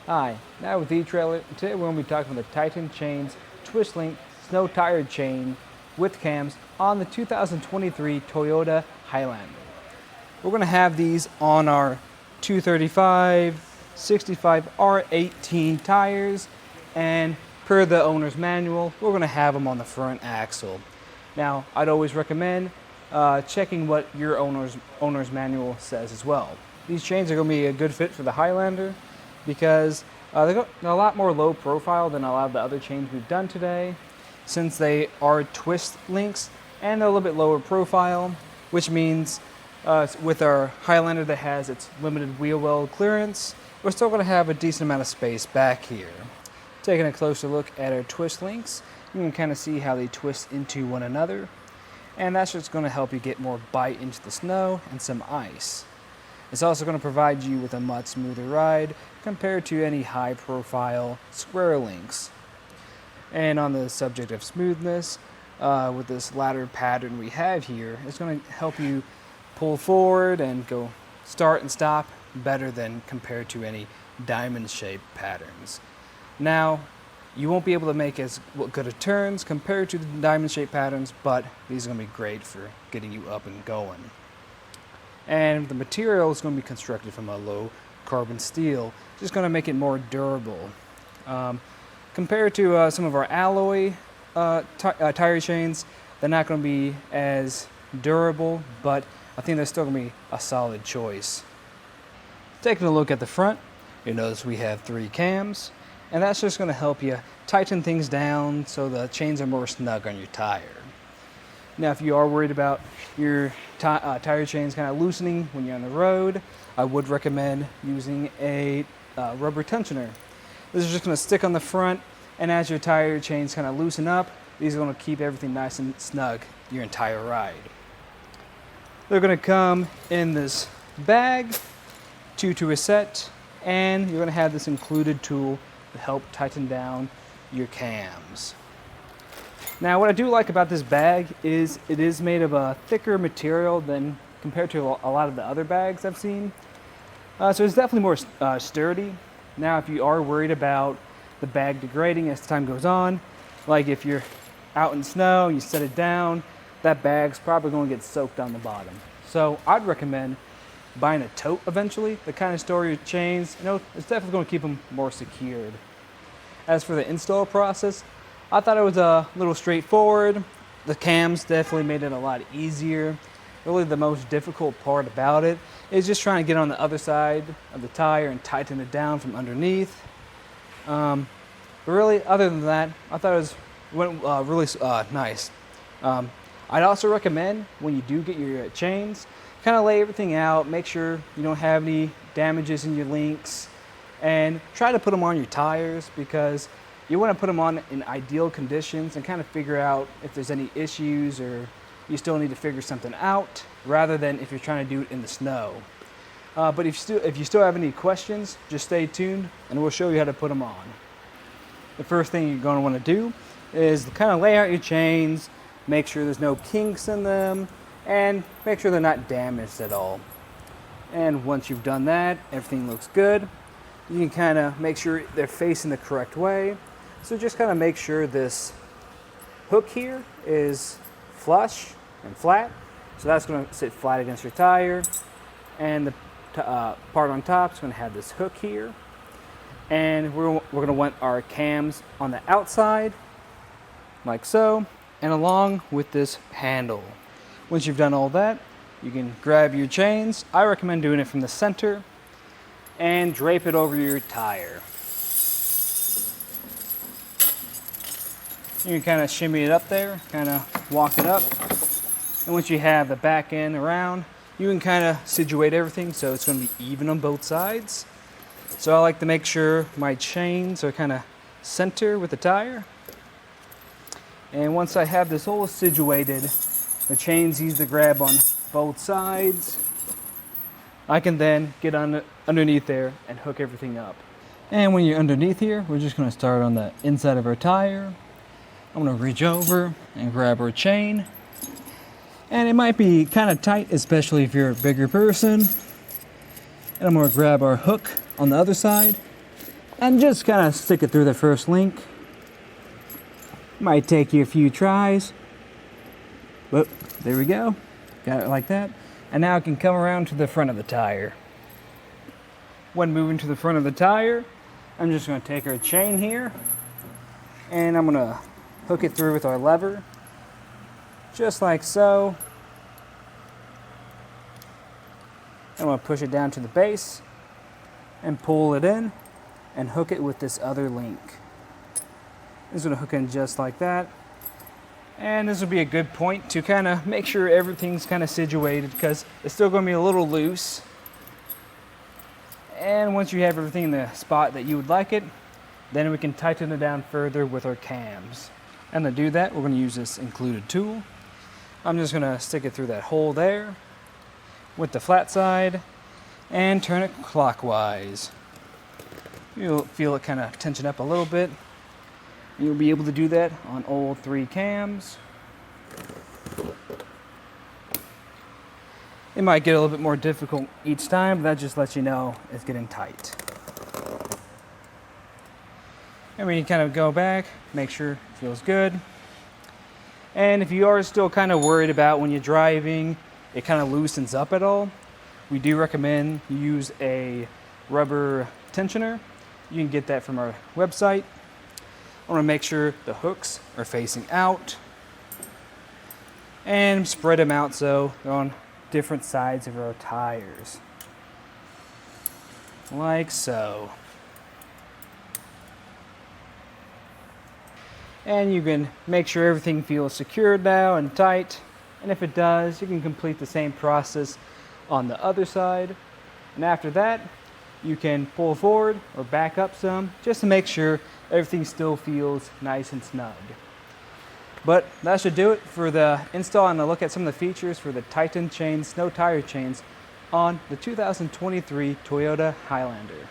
Hi, now with etrailer. Today we're going to be talking about the Titan Chains Twist Link Snow Tire Chain with cams on the 2023 Toyota Highlander. We're going to have these on our 235, 65 R18 tires, and per the owner's manual, we're going to have them on the front axle. Now, I'd always recommend checking what your owner's manual says as well. These chains are going to be a good fit for the Highlander because they're a lot more low profile than a lot of the other chains we've done today, since they are twist links and they're a little bit lower profile, which means with our Highlander that has its limited wheel well clearance, we're still going to have a decent amount of space back here. Taking a closer look at our twist links, you can kind of see how they twist into one another, and that's just going to help you get more bite into the snow and some ice. It's also going to provide you with a much smoother ride compared to any high profile square links. And on the subject of smoothness, with this ladder pattern we have here, it's going to help you pull forward and go start and stop better than compared to any diamond shaped patterns. Now, you won't be able to make as good of turns compared to the diamond shaped patterns, but these are going to be great for getting you up and going. And the material is going to be constructed from a low carbon steel, just going to make it more durable. Compared to some of our alloy tire chains, they're not going to be as durable, but I think they're still going to be a solid choice. Taking a look at the front, you notice we have 3 cams, and that's just going to help you tighten things down so the chains are more snug on your tire. Now, if you are worried about your tire chains kind of loosening when you're on the road, I would recommend using a rubber tensioner. This is just going to stick on the front, and as your tire chains kind of loosen up, these are going to keep everything nice and snug your entire ride. They're going to come in this bag, 2 to a set, and you're going to have this included tool to help tighten down your cams. Now, what I do like about this bag is it is made of a thicker material than compared to a lot of the other bags I've seen. So it's definitely more sturdy. Now, if you are worried about the bag degrading as time goes on, like if you're out in snow, you set it down, that bag's probably going to get soaked on the bottom. So I'd recommend buying a tote eventually to kind of store your chains. It's definitely going to keep them more secured. As for the install process, I thought it was a little straightforward. The cams definitely made it a lot easier. Really the most difficult part about it is just trying to get on the other side of the tire and tighten it down from underneath. But really, other than that, I thought it went really nice. I'd also recommend when you do get your chains, kind of lay everything out, make sure you don't have any damages in your links, and try to put them on your tires because you want to put them on in ideal conditions and kind of figure out if there's any issues or you still need to figure something out, rather than if you're trying to do it in the snow. But if you still have any questions, just stay tuned and we'll show you how to put them on. The first thing you're going to want to do is kind of lay out your chains, make sure there's no kinks in them, and make sure they're not damaged at all. And once you've done that, everything looks good. You can kind of make sure they're facing the correct way. So just kind of make sure this hook here is flush and flat. So that's going to sit flat against your tire. And the part on top is going to have this hook here. And we're going to want our cams on the outside, like so, and along with this handle. Once you've done all that, you can grab your chains. I recommend doing it from the center and drape it over your tire. You can kind of shimmy it up there, kind of walk it up. And once you have the back end around, you can kind of situate everything so it's going to be even on both sides. So I like to make sure my chains are kind of center with the tire. And once I have this all situated, the chain's easy to grab on both sides, I can then get underneath there and hook everything up. And when you're underneath here, we're just going to start on the inside of our tire. I'm going to reach over and grab our chain. And it might be kind of tight, especially if you're a bigger person. And I'm going to grab our hook on the other side and just kind of stick it through the first link. Might take you a few tries, but there we go. Got it like that. And now I can come around to the front of the tire. When moving to the front of the tire, I'm just going to take our chain here and I'm going to hook it through with our lever, just like so. I'm going to push it down to the base and pull it in and hook it with this other link. It's going to hook in just like that. And this will be a good point to kind of make sure everything's kind of situated, because it's still going to be a little loose. And once you have everything in the spot that you would like it, then we can tighten it down further with our cams. And to do that, we're going to use this included tool. I'm just going to stick it through that hole there with the flat side and turn it clockwise. You'll feel it kind of tension up a little bit. You'll be able to do that on all 3 cams. It might get a little bit more difficult each time, but that just lets you know it's getting tight. And when you kind of go back, make sure it feels good. And if you are still kind of worried about when you're driving, it kind of loosens up at all, we do recommend you use a rubber tensioner. You can get that from our website. I want to make sure the hooks are facing out and spread them out so they're on different sides of our tires, like so. And you can make sure everything feels secured now and tight, and if it does, you can complete the same process on the other side. And after that, you can pull forward or back up some just to make sure everything still feels nice and snug. But that should do it for the install and a look at some of the features for the Titan chain snow tire chains on the 2023 Toyota Highlander.